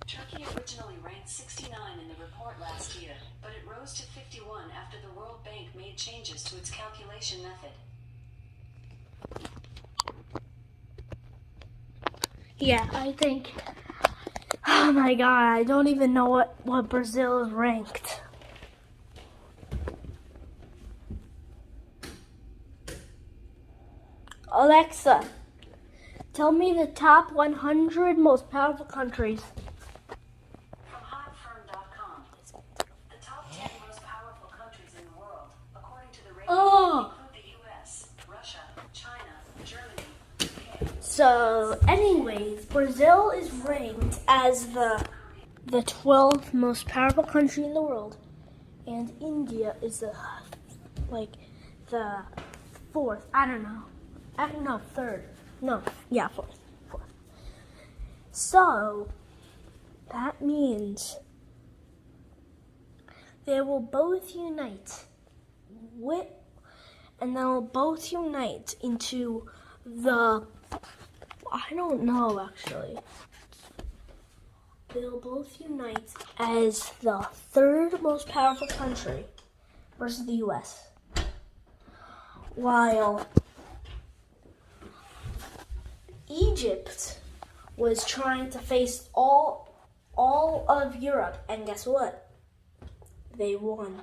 Turkey originally ranked 69 report last year, but it rose to 51 after the World Bank made changes to its calculation method. Yeah, I think. Oh my god, I don't even know what Brazil is ranked. Alexa, tell me the top 100 most powerful countries. From hotfirm.com, the top 10 most powerful countries in the world, according to the rating, include the US, Russia, China, Germany, UK. So, anyways, Brazil is ranked as the 12th most powerful country in the world, and India is the 4th. I don't know, 3rd. No, yeah, 4th. So that means they will both unite they'll both unite into I don't know actually. They'll both unite as the 3rd most powerful country versus the US. While Egypt was trying to face all of Europe, and guess what? They won.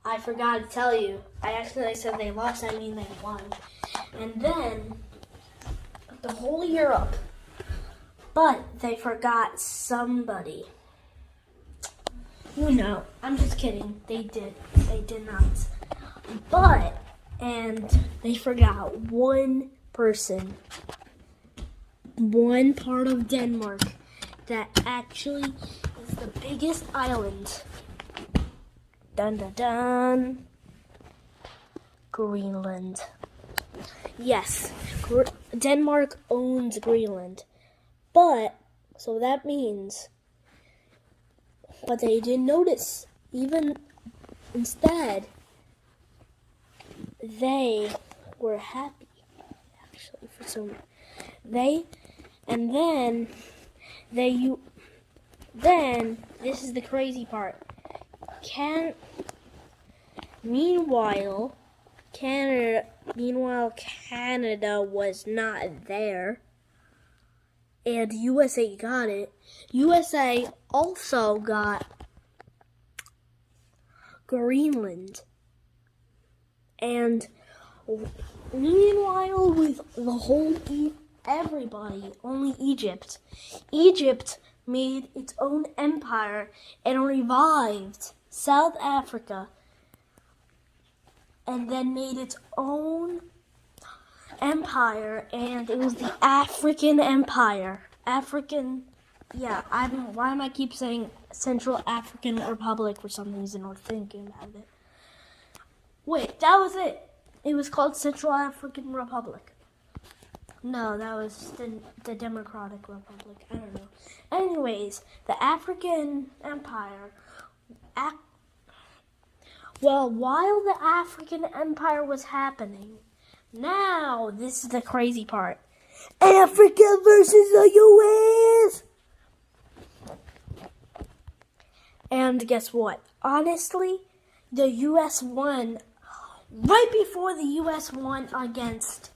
I forgot to tell you. I accidentally said they lost, I mean they won. And then the whole Europe, but they forgot somebody. You know, I'm just kidding. They did not. And they forgot one person. One part of Denmark that actually is the biggest island. Dun dun dun. Greenland. Yes, Denmark owns Greenland. But they didn't notice. Even instead, they were happy. Actually, for some then this is the crazy part. Meanwhile, Canada was not there, and USA got it. USA also got Greenland, and meanwhile, with the whole everybody, only Egypt made its own empire and revived South Africa, and then made its own empire, and it was the African Empire. Why am I keep saying Central African Republic for some reason, or thinking about it? Wait, that was it. It was called Central African Republic. No, that was the Democratic Republic. I don't know. Anyways, the African Empire. While the African Empire was happening, now this is the crazy part. Africa versus the U.S. And guess what? Honestly, the U.S. won right before the U.S. won against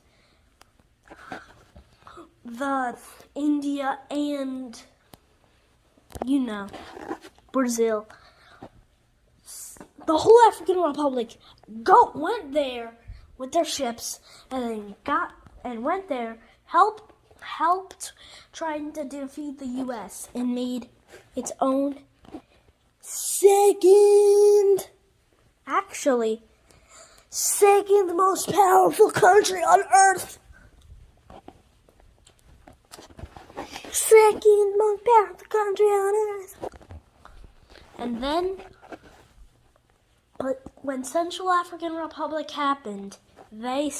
the India and, Brazil. The whole African Republic went there with their ships and went there, helped trying to defeat the U.S. and made its own second most powerful country on Earth. Second most powerful country on Earth. And then, but when Central African Republic happened, they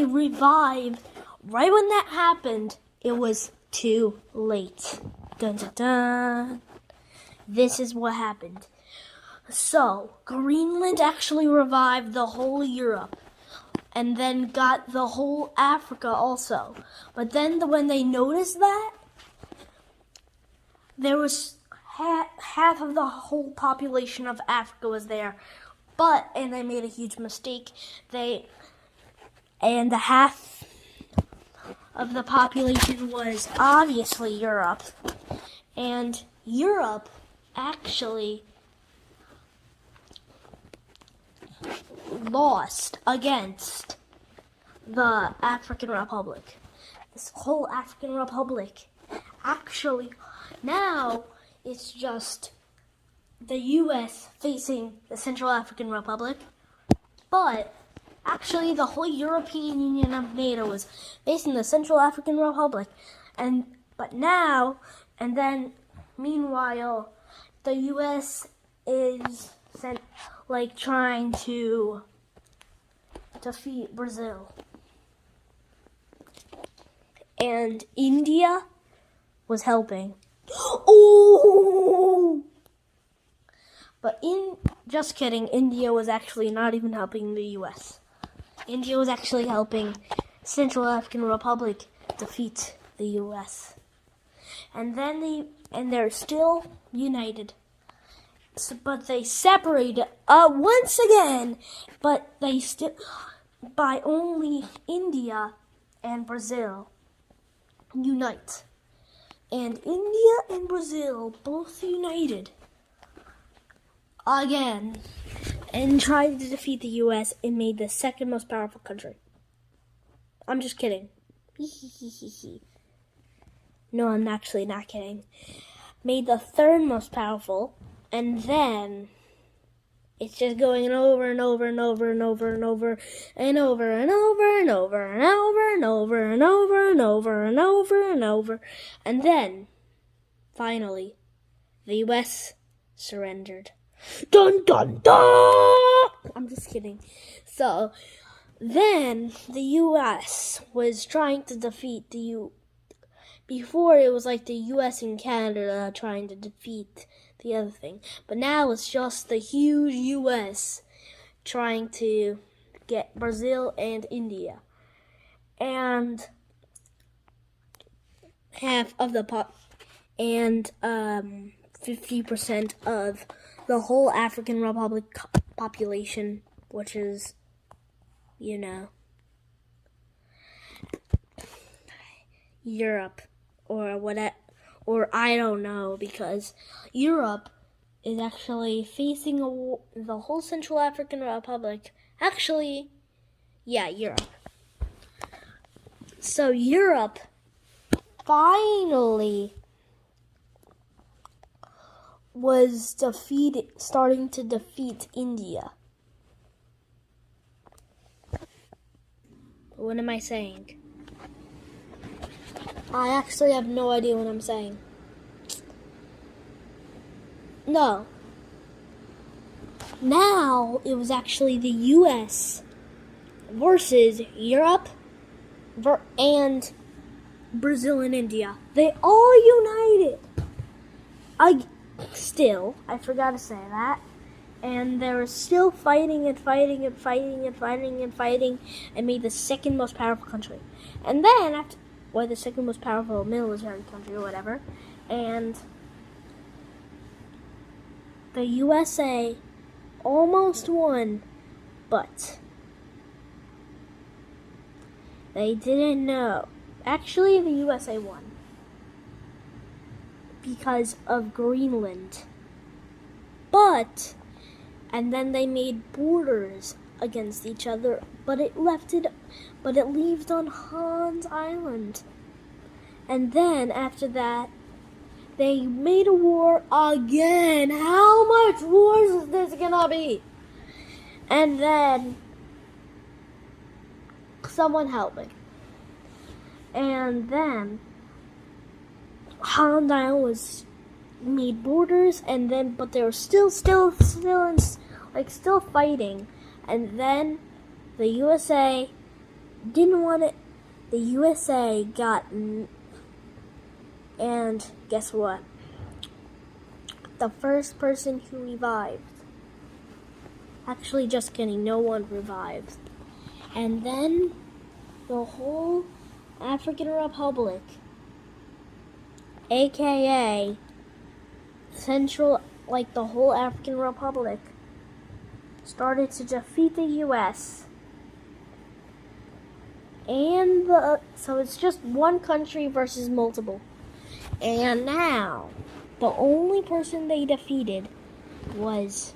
revived. Right when that happened, it was too late. Dun dun dun. This is what happened. So, Greenland actually revived the whole Europe, and then got the whole Africa also. But then when they noticed that, there was half of the whole population of Africa was there, and they made a huge mistake. And the half of the population was obviously Europe, and Europe actually lost against the African Republic. This whole African Republic actually, now it's just the U.S. facing the Central African Republic, but actually the whole European Union of Nato was facing the Central African Republic, meanwhile the U.S. is trying to defeat Brazil. And India was helping. Oh! But just kidding, India was actually not even helping the US. India was actually helping Central African Republic defeat the US. And they're still united. But they separated once again, but they still, by only India and Brazil unite. And India and Brazil both united again and tried to defeat the US and made the second most powerful country. I'm just kidding. No, I'm actually not kidding. Made the third most powerful, and then it's just going over and over and over and over and over and over and over and over and over and over and over and over and over and over. And then, finally, the US surrendered. Dun dun dun! I'm just kidding. So, then the US was trying to defeat before it was like the US and Canada trying to defeat the other thing. But now it's just the huge US trying to get Brazil and India. And half of the 50% of the whole African Republic population, which is, Europe or I don't know, because Europe is actually facing the whole Central African Republic. Actually, yeah, Europe. So Europe finally was starting to defeat India. What am I saying? I actually have no idea what I'm saying. No. Now it was actually the US versus Europe and Brazil and India. They all united. I forgot to say that. And they were still fighting and fighting and fighting and fighting and fighting and made the second most powerful country. And then the second most powerful military country or whatever. And the USA almost won, but they didn't know. Actually, the USA won because of Greenland. And then they made borders against each other, but it leaves on Hans Island. And then after that, they made a war again. How much wars is this gonna be? And then someone help me. And then Hans Island was made borders, but they were still fighting. And then the USA didn't want it. The USA got, and guess what? The first person who revived. Actually, just kidding. No one revived. And then the whole African Republic, aka the whole African Republic, started to defeat the U.S. So it's just one country versus multiple. And now, the only person they defeated was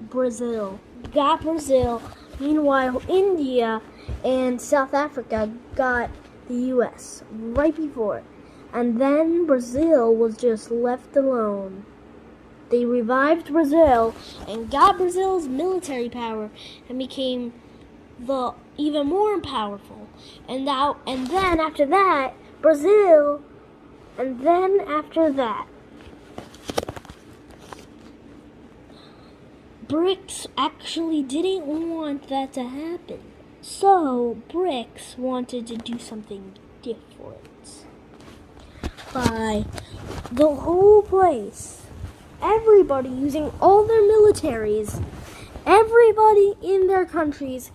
Brazil. Got Brazil. Meanwhile, India and South Africa got the U.S. right before it. And then Brazil was just left alone. They revived Brazil and got Brazil's military power and became even more powerful. And then after that, BRICS actually didn't want that to happen. So BRICS wanted to do something different. By the whole place, everybody using all their militaries, everybody in their countries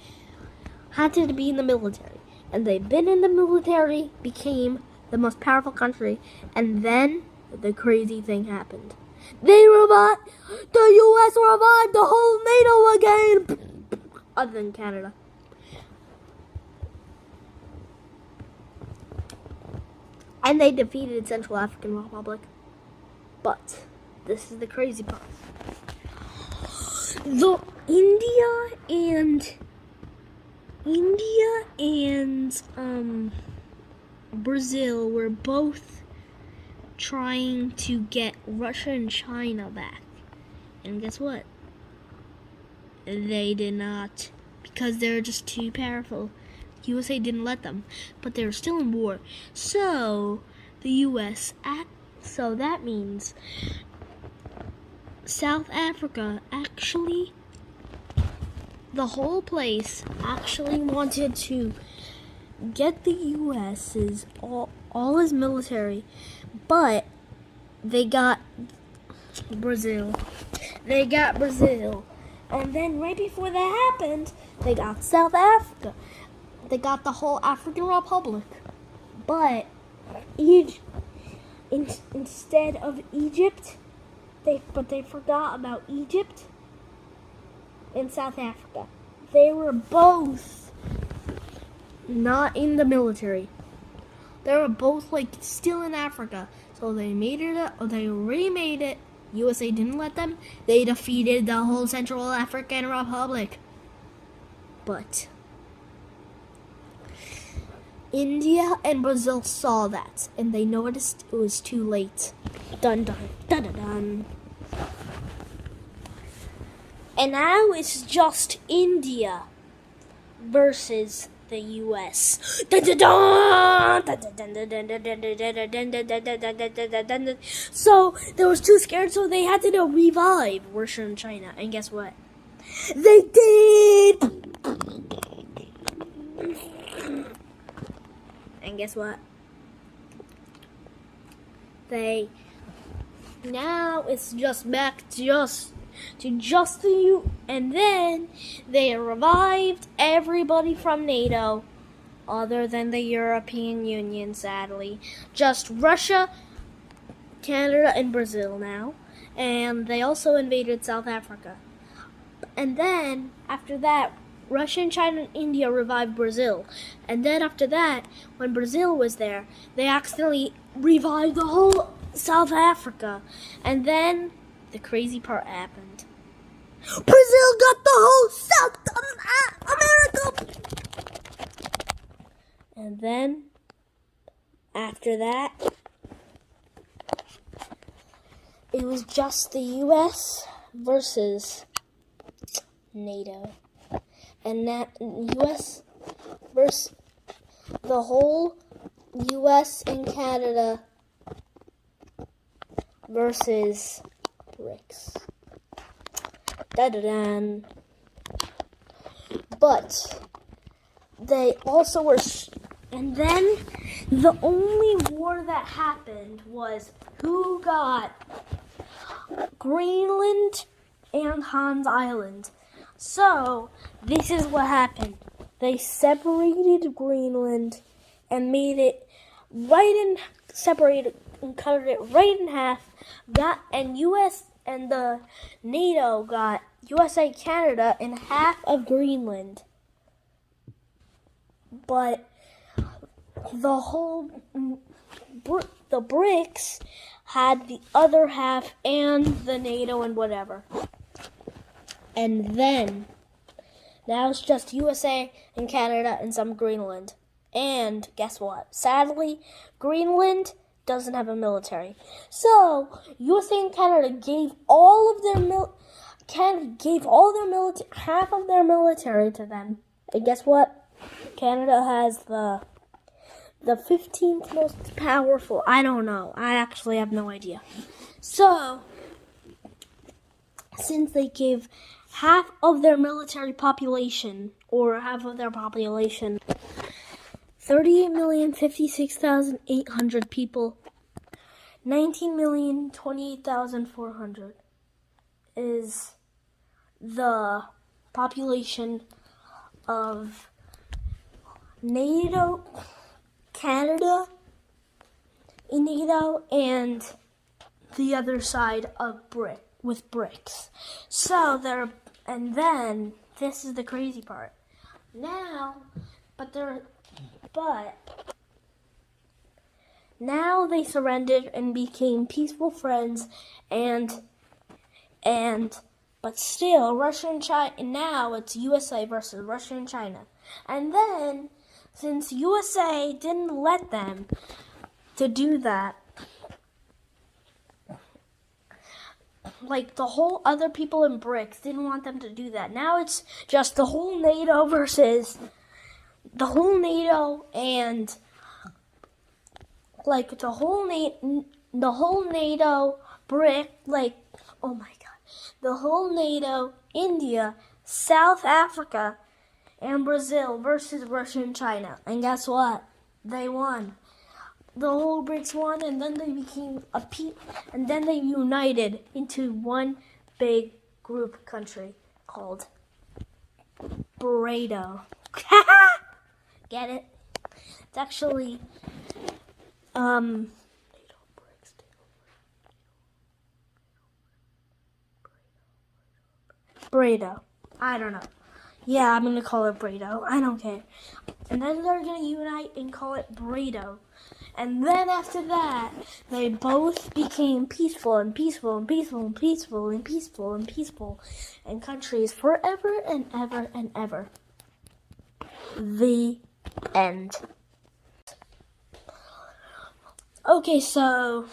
had to be in the military. And they've been in the military, became the most powerful country, and then the crazy thing happened. The U.S. revived the whole NATO again, other than Canada. And they defeated Central African Republic. But this is the crazy part. India and Brazil were both trying to get Russia and China back. And guess what? They did not, because they're just too powerful. USA didn't let them, but they were still in war. So so that means South Africa actually, the whole place actually wanted to get the US's all his military, but they got Brazil. And then right before that happened, they got South Africa. They got the whole African Republic. But instead of Egypt, they forgot about Egypt and South Africa. They were both not in the military. They were both still in Africa. So they remade it. USA didn't let them. They defeated the whole Central African Republic. But India and Brazil saw that, and they noticed it was too late. Dun dun dun dun dun. And now it's just India versus the U.S. Dun dun dun! Dun dun dun dun dun dun dun dun dun dun dun dun. So they was too scared, so they had to revive Russia and China. And guess what? They did. And guess what? Now it's just back to just the U, and then they revived everybody from NATO, other than the European Union, sadly. Just Russia, Canada, and Brazil now. And they also invaded South Africa. And then, after that, Russia and China and India revived Brazil. And then after that, when Brazil was there, they accidentally revived the whole South Africa. And then the crazy part happened. Brazil got the whole South America! And then, after that, it was just the U.S. versus NATO. And that U.S. versus the whole U.S. and Canada versus BRICS. Da-da-dan. But they also were, and then the only war that happened was who got Greenland and Hans Island. So, this is what happened. They separated Greenland and made it separated cut it right in half. That and U.S. and the NATO got USA, Canada, and half of Greenland. But the whole the BRICS had the other half and the NATO and whatever. And then now it's just USA and Canada and some Greenland. And guess what? Sadly, Greenland doesn't have a military. So USA and Canada gave all of their half of their military to them. And guess what? Canada has the 15th most powerful. I don't know. I actually have no idea. So, since they gave half of their military population, or half of their population, 38,056,800 people, 19,028,400 is the population of NATO, Canada, NATO, and the other side of with BRICS. So and then this is the crazy part. Now they surrendered and became peaceful friends, but still Russia and China. And now it's USA versus Russia and China. And then, since USA didn't let them to do that, like the whole other people in BRICS didn't want them to do that. Now it's just the whole NATO versus the whole NATO and like the whole NATO BRIC, like, oh my God, the whole NATO, India, South Africa, and Brazil versus Russia and China. And guess what? They won. The whole BRICS won, and then they became and then they united into one big group country called NATO. Get it? It's actually NATO. I don't know. Yeah, I'm gonna call it NATO. I don't care. And then they're gonna unite and call it NATO. And then after that, they both became peaceful and peaceful and peaceful and peaceful and peaceful and peaceful and countries forever and ever and ever. The end. Okay, so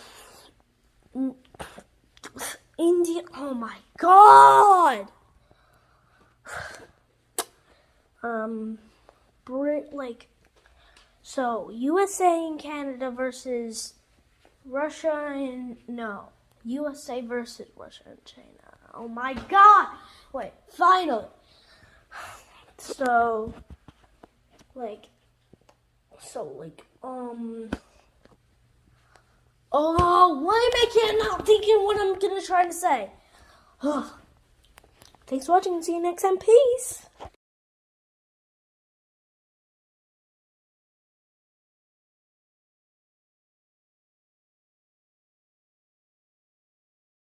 India. Oh my God. So USA and Canada versus Russia and USA versus Russia and China. Oh my God! Wait, finally. Oh, why am I not thinking what I'm gonna try to say? Thanks for watching. See you next time. Peace.